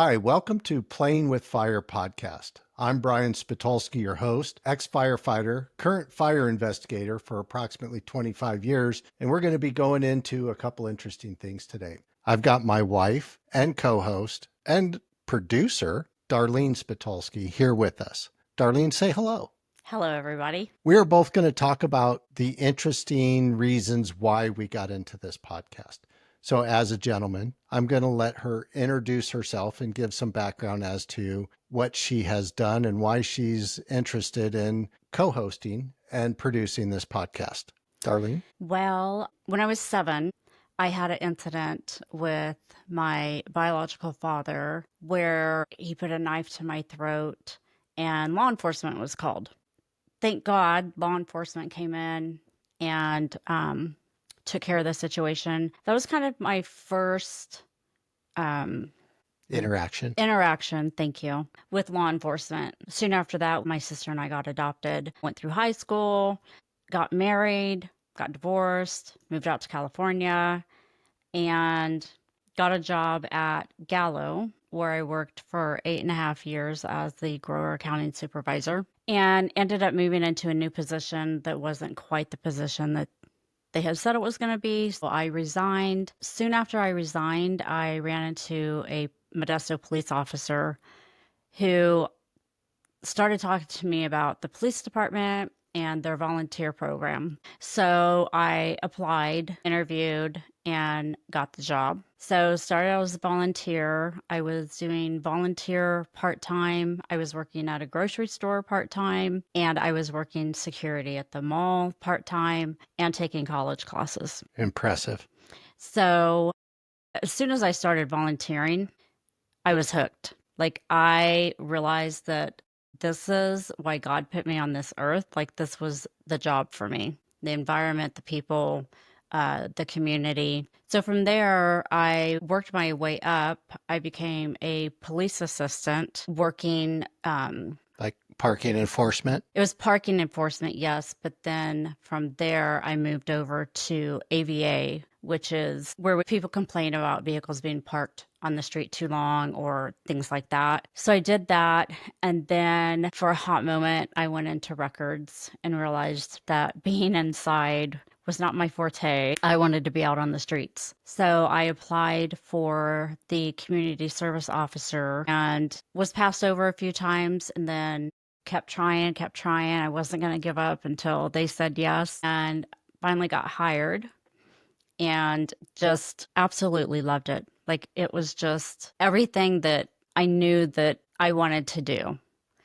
Hi, welcome to Playing with Fire podcast. I'm Bryan Spitulski, your host, ex-firefighter, current fire investigator for approximately 25 years, and we're going to be going into a couple interesting things today. I've got my wife and co-host and producer, Darline Spitulski, here with us. Darline, say hello. Hello, everybody. We are both going to talk about the interesting reasons why we got into this podcast. So as a gentleman, I'm going to let her introduce herself and give some background as to what she has done and why she's interested in co-hosting and producing this podcast. Darline? Well, when I was 7, I had an incident with my biological father where he put a knife to my throat and law enforcement was called. Thank God law enforcement came in and took care of the situation. That was kind of my first Interaction. thank you, with law enforcement. Soon after that, my sister and I got adopted, went through high school, got married, got divorced, moved out to California, and got a job at Gallo, where I worked for 8.5 years as the grower accounting supervisor, and ended up moving into a new position that wasn't quite the position that they had said it was going to be. So I resigned. Soon after I resigned, I ran into a Modesto police officer who started talking to me about the police department and their volunteer program. So I applied, interviewed, and got the job. So started out as a volunteer. I was doing volunteer part-time. I was working at a grocery store part-time, and I was working security at the mall part-time and taking college classes. Impressive. So as soon as I started volunteering, I was hooked. Like, I realized that this is why God put me on this earth. Like, this was the job for me, the environment, the people, the community. So from there, I worked my way up. I became a police assistant working. Like parking enforcement? It was parking enforcement, yes. But then from there, I moved over to AVA, which is where people complain about vehicles being parked on the street too long or things like that. So I did that. And then for a hot moment, I went into records and realized that being inside was not my forte. I wanted to be out on the streets. So I applied for the community service officer and was passed over a few times and then kept trying. I wasn't going to give up until they said yes, and finally got hired and just absolutely loved it. Like, it was just everything that I knew that I wanted to do.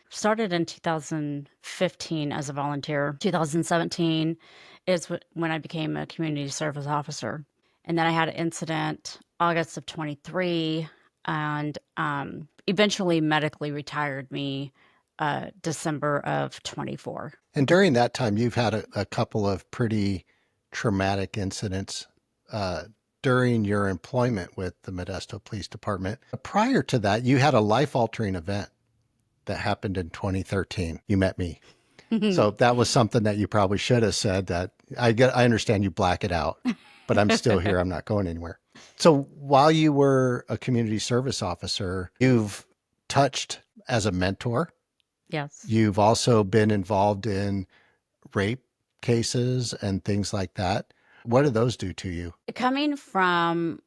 Started in 2015 as a volunteer. 2017 is when I became a community service officer. And then I had an incident August of 23 and eventually medically retired me December of 24. And during that time, you've had a couple of pretty traumatic incidents during your employment with the Modesto Police Department. Prior to that, you had a life-altering event that happened in 2013. You met me. So that was something that you probably should have said. That I understand you black it out, but I'm still here. I'm not going anywhere. So while you were a community service officer, you've touched as a mentor. Yes. You've also been involved in rape cases and things like that. What do those do to you? Coming from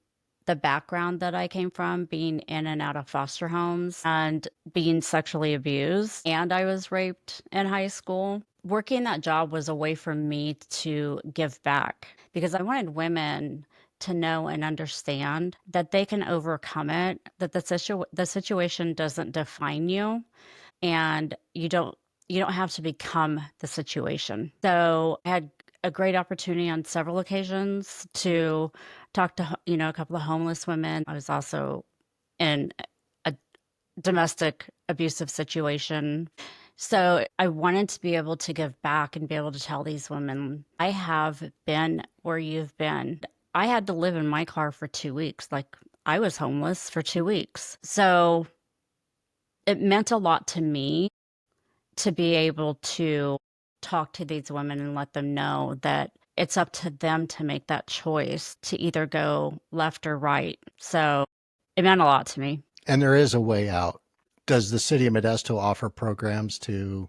the background that I came from, being in and out of foster homes and being sexually abused, and I was raped in high school, working that job was a way for me to give back because I wanted women to know and understand that they can overcome it, that the situation doesn't define you, and you don't have to become the situation. So I had a great opportunity on several occasions to talk to, a couple of homeless women. I was also in a domestic abusive situation. So I wanted to be able to give back and be able to tell these women, I have been where you've been. I had to live in my car for 2 weeks. Like, I was homeless for 2 weeks. So it meant a lot to me to be able to talk to these women and let them know that it's up to them to make that choice to either go left or right. So it meant a lot to me. And there is a way out. Does the city of Modesto offer programs to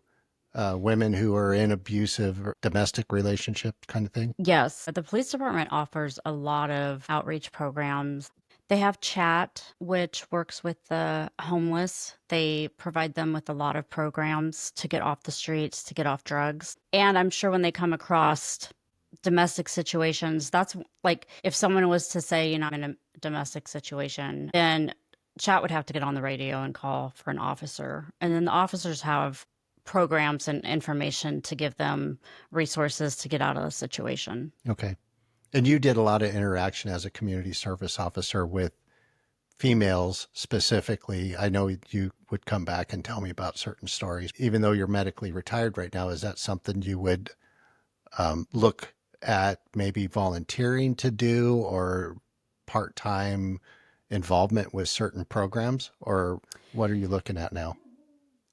women who are in abusive or domestic relationship kind of thing? Yes, the police department offers a lot of outreach programs. They have chat, which works with the homeless. They provide them with a lot of programs to get off the streets, to get off drugs. And I'm sure when they come across domestic situations, that's like if someone was to say, I'm in a domestic situation, then chat would have to get on the radio and call for an officer. And then the officers have programs and information to give them resources to get out of the situation. Okay. And you did a lot of interaction as a community service officer with females specifically. I know you would come back and tell me about certain stories. Even though you're medically retired right now, is that something you would look at maybe volunteering to do or part-time involvement with certain programs? Or what are you looking at now?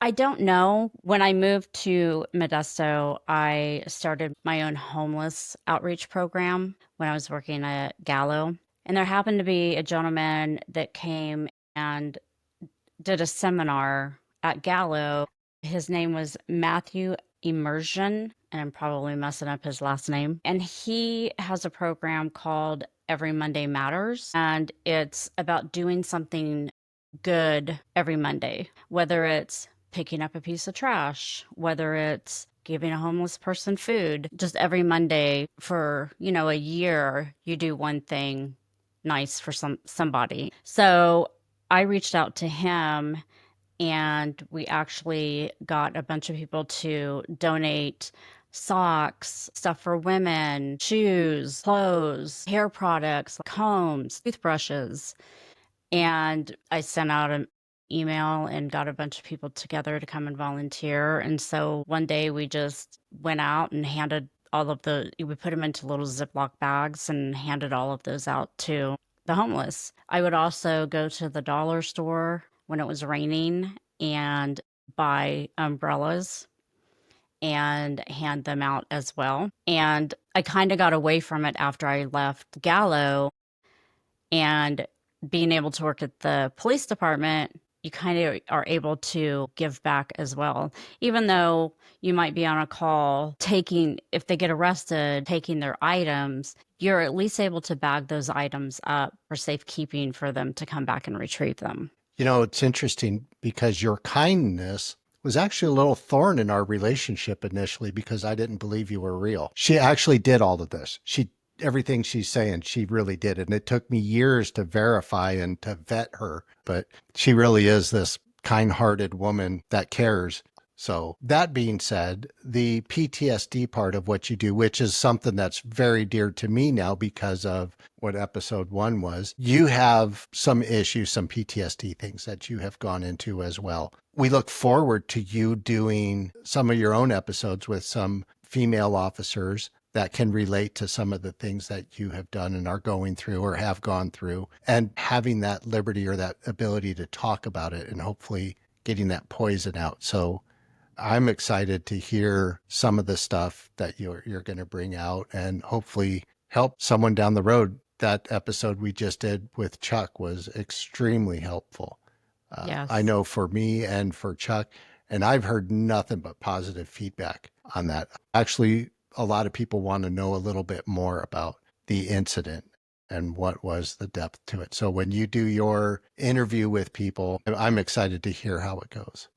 I don't know. When I moved to Modesto, I started my own homeless outreach program when I was working at Gallo. And there happened to be a gentleman that came and did a seminar at Gallo. His name was Matthew Immersion, and I'm probably messing up his last name. And he has a program called Every Monday Matters, and it's about doing something good every Monday, whether it's picking up a piece of trash, whether it's giving a homeless person food. Just every Monday for, a year, you do one thing nice for somebody. So I reached out to him and we actually got a bunch of people to donate socks, stuff for women, shoes, clothes, hair products, combs, toothbrushes. And I sent out an email and got a bunch of people together to come and volunteer. And so one day we just went out and handed we put them into little Ziploc bags and handed all of those out to the homeless. I would also go to the dollar store when it was raining and buy umbrellas and hand them out as well. And I kind of got away from it after I left Gallo, and being able to work at the police department, you kind of are able to give back as well. Even though you might be on a call if they get arrested, taking their items, you're at least able to bag those items up for safekeeping for them to come back and retrieve them. It's interesting because your kindness was actually a little thorn in our relationship initially because I didn't believe you were real. She actually did all of this. Everything she's saying, she really did. And it took me years to verify and to vet her, but she really is this kind-hearted woman that cares. So that being said, the PTSD part of what you do, which is something that's very dear to me now because of what episode 1 was, you have some issues, some PTSD things that you have gone into as well. We look forward to you doing some of your own episodes with some female officers that can relate to some of the things that you have done and are going through or have gone through, and having that liberty or that ability to talk about it and hopefully getting that poison out. So I'm excited to hear some of the stuff that you're going to bring out and hopefully help someone down the road. That episode we just did with Chuck was extremely helpful. Yes. I know for me and for Chuck, and I've heard nothing but positive feedback on that. Actually, a lot of people want to know a little bit more about the incident and what was the depth to it. So when you do your interview with people, I'm excited to hear how it goes.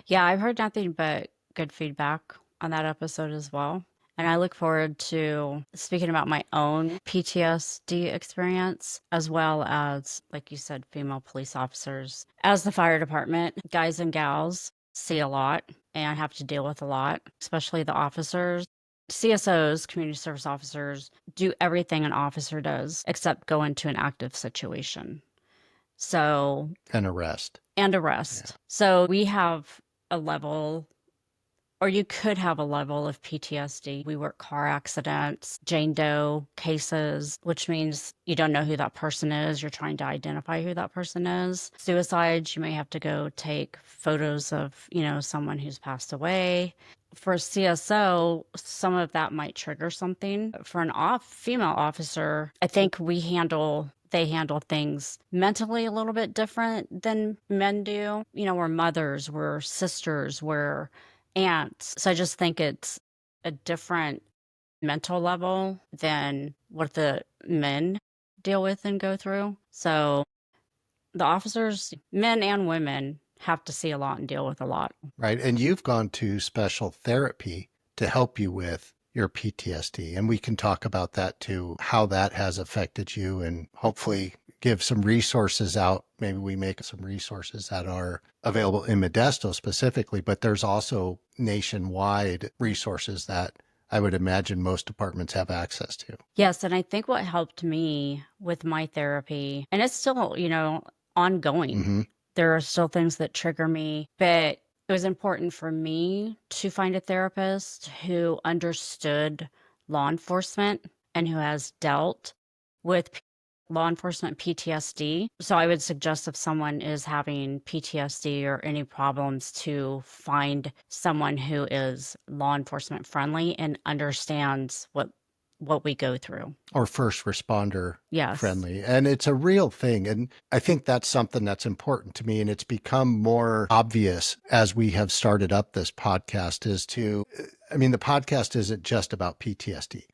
Yeah, I've heard nothing but good feedback on that episode as well. And I look forward to speaking about my own PTSD experience, as well as, like you said, female police officers. As the fire department, guys and gals see a lot and have to deal with a lot, especially the officers. CSOs, community service officers, do everything an officer does except go into an active situation. So, And arrest. Yeah. So we have a level, or you could have a level of PTSD. We work car accidents, Jane Doe cases, which means you don't know who that person is. You're trying to identify who that person is. Suicides, you may have to go take photos of, someone who's passed away. For CSO, some of that might trigger something. For an female officer, I think we handle they handle things mentally a little bit different than men do. You know, we're mothers, we're sisters, we're aunts. So I just think it's a different mental level than what the men deal with and go through. So the officers, men and women, have to see a lot and deal with a lot. Right. And you've gone to special therapy to help you with your PTSD. And we can talk about that too, how that has affected you, and hopefully give some resources out. Maybe we make some resources that are available in Modesto specifically, but there's also nationwide resources that I would imagine most departments have access to. Yes, and I think what helped me with my therapy, and it's still, ongoing. Mm-hmm. There are still things that trigger me, but it was important for me to find a therapist who understood law enforcement and who has dealt with law enforcement PTSD. So I would suggest if someone is having PTSD or any problems to find someone who is law enforcement friendly and understands what we go through. Or first responder Yes. friendly. And it's a real thing. And I think that's something that's important to me. And it's become more obvious as we have started up this podcast the podcast isn't just about PTSD.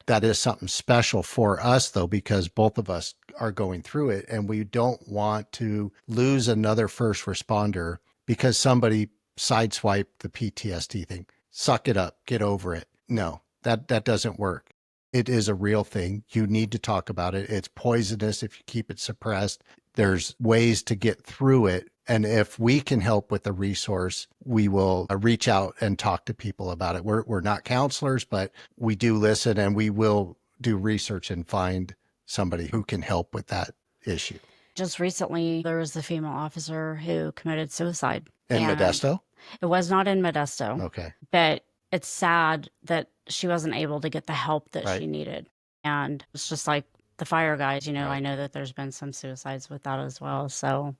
That is something special for us, though, because both of us are going through it, and we don't want to lose another first responder because somebody sideswiped the PTSD thing. Suck it up, get over it. No, that doesn't work. It is a real thing. You need to talk about it. It's poisonous if you keep it suppressed. There's ways to get through it. And if we can help with a resource, we will reach out and talk to people about it. We're not counselors, but we do listen, and we will do research and find somebody who can help with that issue. Just recently, there was a female officer who committed suicide. In Modesto? It was not in Modesto. Okay. But it's sad that she wasn't able to get the help that Right. she needed. And it's just like the fire guys, Right. I know that there's been some suicides with that as well. So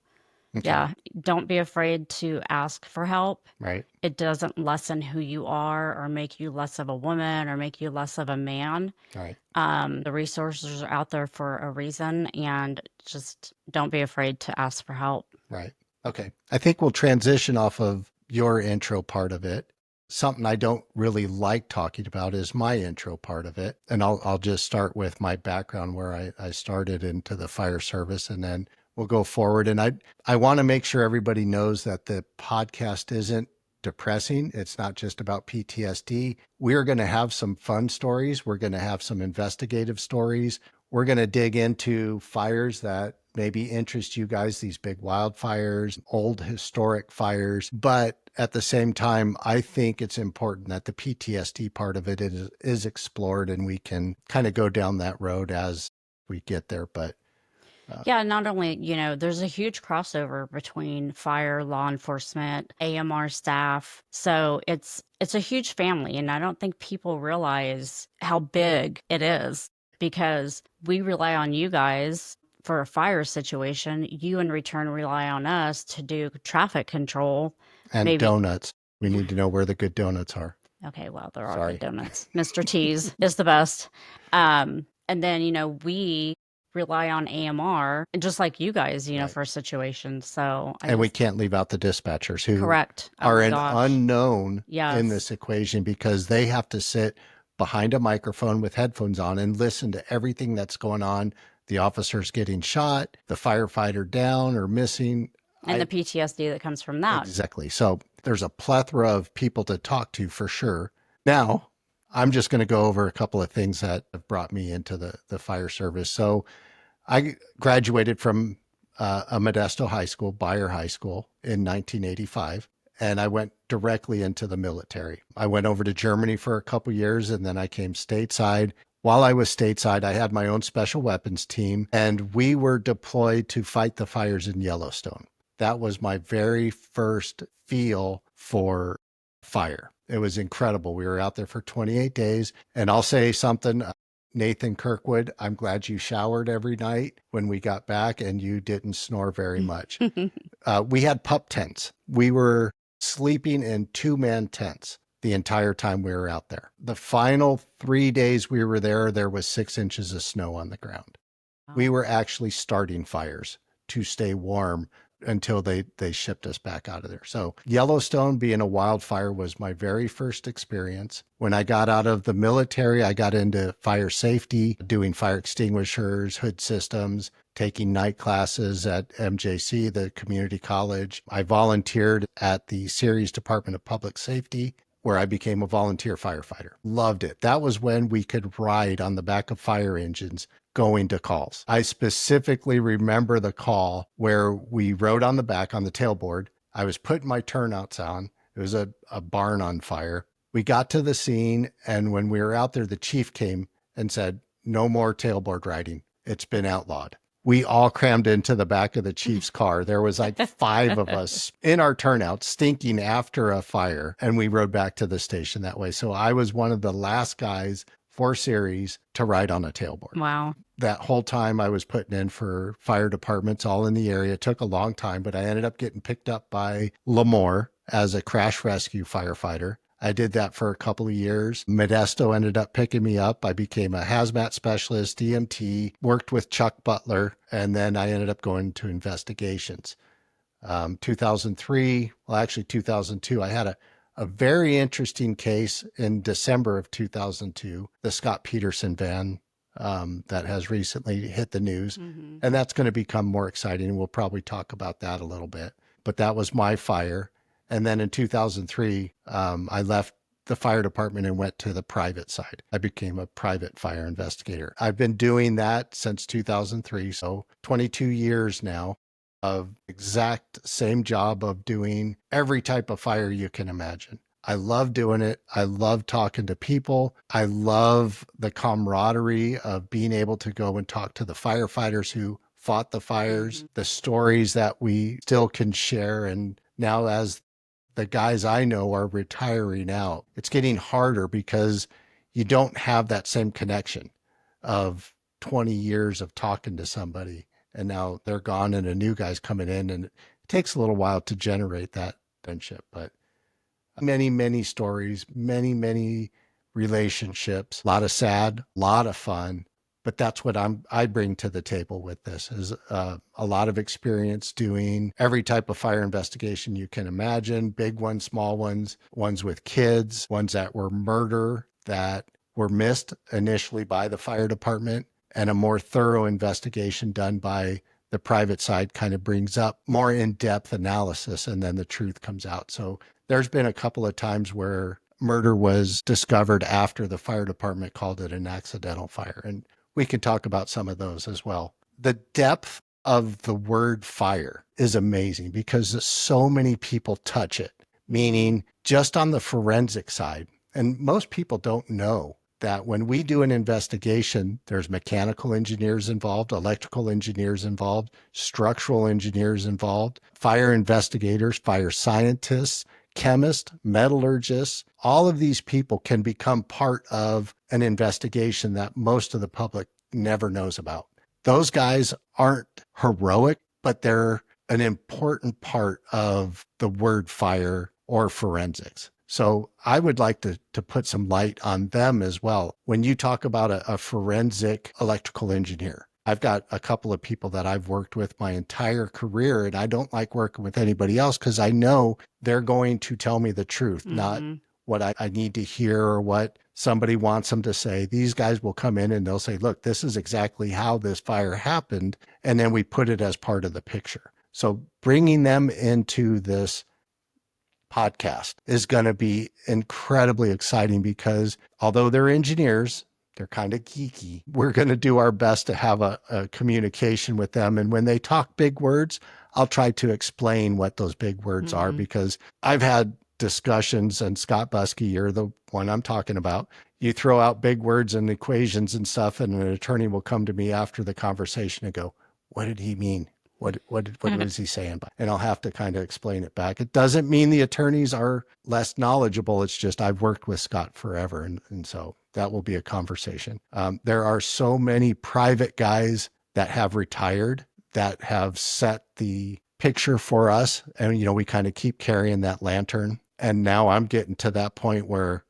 Okay. yeah, don't be afraid to ask for help. Right. It doesn't lessen who you are or make you less of a woman or make you less of a man. Right. The resources are out there for a reason, and just don't be afraid to ask for help. Right. Okay. I think we'll transition off of your intro part of it. Something I don't really like talking about is my intro part of it. And I'll just start with my background, where I started into the fire service, and then we'll go forward. And I want to make sure everybody knows that the podcast isn't depressing. It's not just about PTSD. We're going to have some fun stories. We're going to have some investigative stories. We're going to dig into fires that maybe interest you guys, these big wildfires, old historic fires. But at the same time, I think it's important that the PTSD part of it is explored, and we can kind of go down that road as we get there. But yeah, not only, there's a huge crossover between fire, law enforcement, AMR staff. So it's a huge family. And I don't think people realize how big it is, because we rely on you guys for a fire situation. You in return rely on us to do traffic control. and Maybe. Donuts. We need to know where the good donuts are. Okay, well, there are Sorry. good donuts. Mr. T's is the best. And then, we rely on AMR, and just like you guys, Right. for situations. So we can't leave out the dispatchers, who correct. Oh are my an gosh. unknown Yes. in this equation, because they have to sit behind a microphone with headphones on and listen to everything that's going on. The officer's getting shot, the firefighter down or missing. And the PTSD that comes from that. Exactly. So there's a plethora of people to talk to for sure. Now, I'm just going to go over a couple of things that have brought me into the fire service. So I graduated from a Modesto high school, Bayer High School, in 1985, and I went directly into the military. I went over to Germany for a couple years, and then I came stateside. While I was stateside, I had my own special weapons team, and we were deployed to fight the fires in Yellowstone. That was my very first feel for fire. It was incredible. We were out there for 28 days. And I'll say something, Nathan Kirkwood, I'm glad you showered every night when we got back and you didn't snore very much. We had pup tents. We were sleeping in 2-man tents the entire time we were out there. The final 3 days we were there was 6 inches of snow on the ground. We were actually starting fires to stay warm until they shipped us back out of there. So Yellowstone being a wildfire was my very first experience. When I got out of the military, I got into fire safety, doing fire extinguishers, hood systems, taking night classes at MJC, the community college. I volunteered at the Ceres Department of Public Safety, where I became a volunteer firefighter. Loved it. That was when we could ride on the back of fire engines going to calls. I specifically remember the call where we rode on the back on the tailboard. I was putting my turnouts on. It was a barn on fire. We got to the scene, and when we were out there, the chief came and said, "No more tailboard riding. It's been outlawed." We all crammed into the back of the chief's car. There was like 5 of us in our turnout, stinking after a fire, and we rode back to the station that way. So I was one of the last guys for Ceres to ride on a tailboard. Wow. That whole time I was putting in for fire departments all in the area. It took a long time, but I ended up getting picked up by Lemoore as a crash rescue firefighter. I did that for a couple of years. Modesto ended up picking me up. I became a hazmat specialist, EMT, worked with Chuck Butler, and then I ended up going to investigations. 2003, well, actually 2002, I had a very interesting case in December of 2002, the Scott Peterson van that has recently hit the news. Mm-hmm. And that's going to become more exciting. We'll probably talk about that a little bit. But that was my fire. And then in 2003, I left the fire department and went to the private side. I became a private fire investigator. I've been doing that since 2003, so 22 years now of exact same job of doing every type of fire you can imagine. I love doing it. I love talking to people. I love the camaraderie of being able to go and talk to the firefighters who fought the fires, the stories that we still can share. And now as the guys I know are retiring out, it's getting harder because you don't have that same connection of 20 years of talking to somebody. And now they're gone and a new guy's coming in, and it takes a little while to generate that friendship. But many, many stories, many, many relationships, a lot of sad, a lot of fun. But that's what I bring to the table with this is a lot of experience doing every type of fire investigation you can imagine, big ones, small ones, ones with kids, ones that were murder that were missed initially by the fire department, and a more thorough investigation done by the private side kind of brings up more in-depth analysis, and then the truth comes out. So there's been a couple of times where murder was discovered after the fire department called it an accidental fire. And we can talk about some of those as well. The depth of the word fire is amazing because so many people touch it, meaning just on the forensic side. And most people don't know that when we do an investigation, there's mechanical engineers involved, electrical engineers involved, structural engineers involved, fire investigators, fire scientists, chemists, metallurgists. All of these people can become part of an investigation that most of the public never knows about. Those guys aren't heroic, but they're an important part of the word fire or forensics. So I would like to put some light on them as well. When you talk about a forensic electrical engineer, I've got a couple of people that I've worked with my entire career, and I don't like working with anybody else because I know they're going to tell me the truth, not what I need to hear or what somebody wants them to say. These guys will come in and they'll say, look, this is exactly how this fire happened. And then we put it as part of the picture. So bringing them into this podcast is going to be incredibly exciting because although they're engineers, they're kind of geeky. We're going to do our best to have a communication with them. And when they talk big words, I'll try to explain what those big words are, because I've had discussions, and Scott Busky, you're the one I'm talking about. You throw out big words and equations and stuff, and an attorney will come to me after the conversation and go, what did he mean? What was he saying? And I'll have to kind of explain it back. It doesn't mean the attorneys are less knowledgeable. It's just I've worked with Scott forever. And so that will be a conversation. There are so many private guys that have retired that have set the picture for us. And, you know, we kind of keep carrying that lantern. And now I'm getting to that point where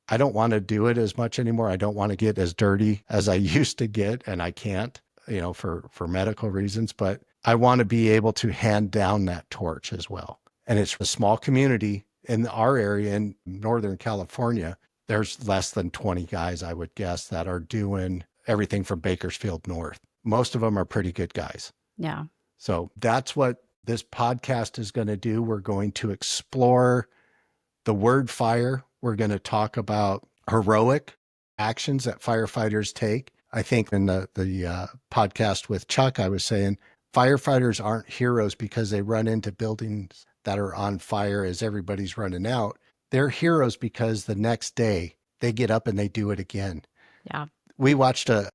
I don't want to do it as much anymore. I don't want to get as dirty as I used to get, and I can't. for medical reasons, but I want to be able to hand down that torch as well. And it's a small community in our area in Northern California. There's less than 20 guys, I would guess, that are doing everything from Bakersfield north. Most of them are pretty good guys. Yeah. So that's what this podcast is going to do. We're going to explore the word fire. We're going to talk about heroic actions that firefighters take. I think in the podcast with Chuck, I was saying firefighters aren't heroes because they run into buildings that are on fire as everybody's running out. They're heroes because the next day they get up and they do it again. Yeah. We watched a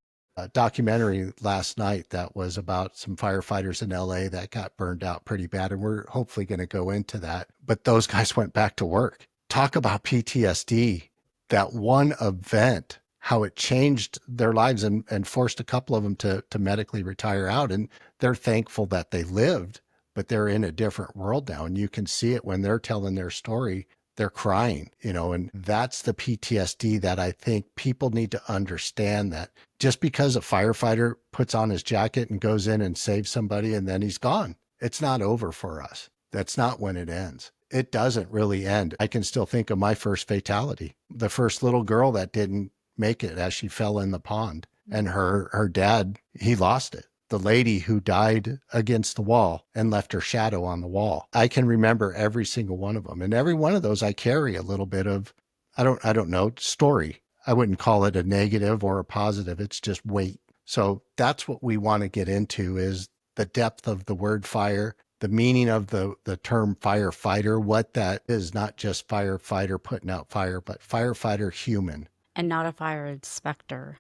documentary last night that was about some firefighters in LA that got burned out pretty bad. And we're hopefully going to go into that. But those guys went back to work. Talk about PTSD. That one event, how it changed their lives and forced a couple of them to medically retire out. And they're thankful that they lived, but they're in a different world now. And you can see it when they're telling their story. They're crying, and that's the PTSD that I think people need to understand, that just because a firefighter puts on his jacket and goes in and saves somebody and then he's gone, it's not over for us. That's not when it ends. It doesn't really end. I can still think of my first fatality, the first little girl that didn't make it as she fell in the pond, and her dad, he lost it. The lady who died against the wall and left her shadow on the wall. I can remember every single one of them. And every one of those, I carry a little bit of, I don't know, story. I wouldn't call it a negative or a positive. It's just weight. So that's what we want to get into, is the depth of the word fire, the meaning of the term firefighter, what that is, not just firefighter putting out fire, but firefighter human. And not a fire inspector.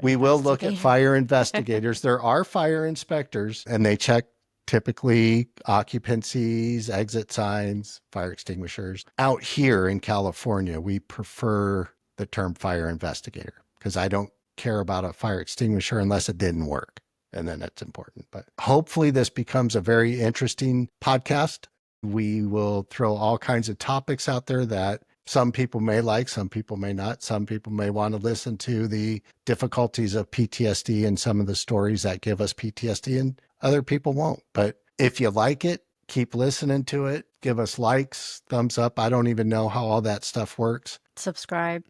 We will look at fire investigators. There are fire inspectors, and they check typically occupancies, exit signs, fire extinguishers. Out here in California, we prefer the term fire investigator because I don't care about a fire extinguisher unless it didn't work. And then that's important. But hopefully this becomes a very interesting podcast. We will throw all kinds of topics out there that some people may like, some people may not. Some people may want to listen to the difficulties of PTSD and some of the stories that give us PTSD, and other people won't. But if you like it, keep listening to it. Give us likes, thumbs up. I don't even know how all that stuff works. Subscribe.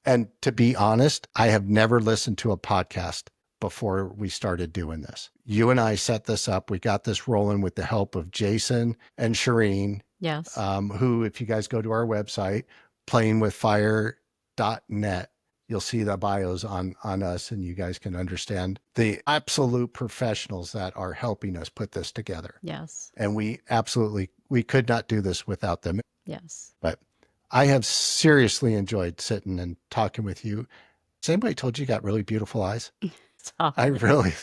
And to be honest, I have never listened to a podcast before we started doing this. You and I set this up. We got this rolling with the help of Jason and Shireen. Yes. Who, if you guys go to our website, playingwithfire.net, you'll see the bios on us, and you guys can understand the absolute professionals that are helping us put this together. Yes. And we could not do this without them. Yes. But I have seriously enjoyed sitting and talking with you. Has anybody told you got really beautiful eyes? I really,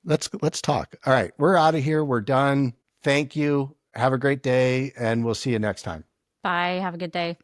let's talk. All right. We're out of here. We're done. Thank you. Have a great day, and we'll see you next time. Bye. Have a good day.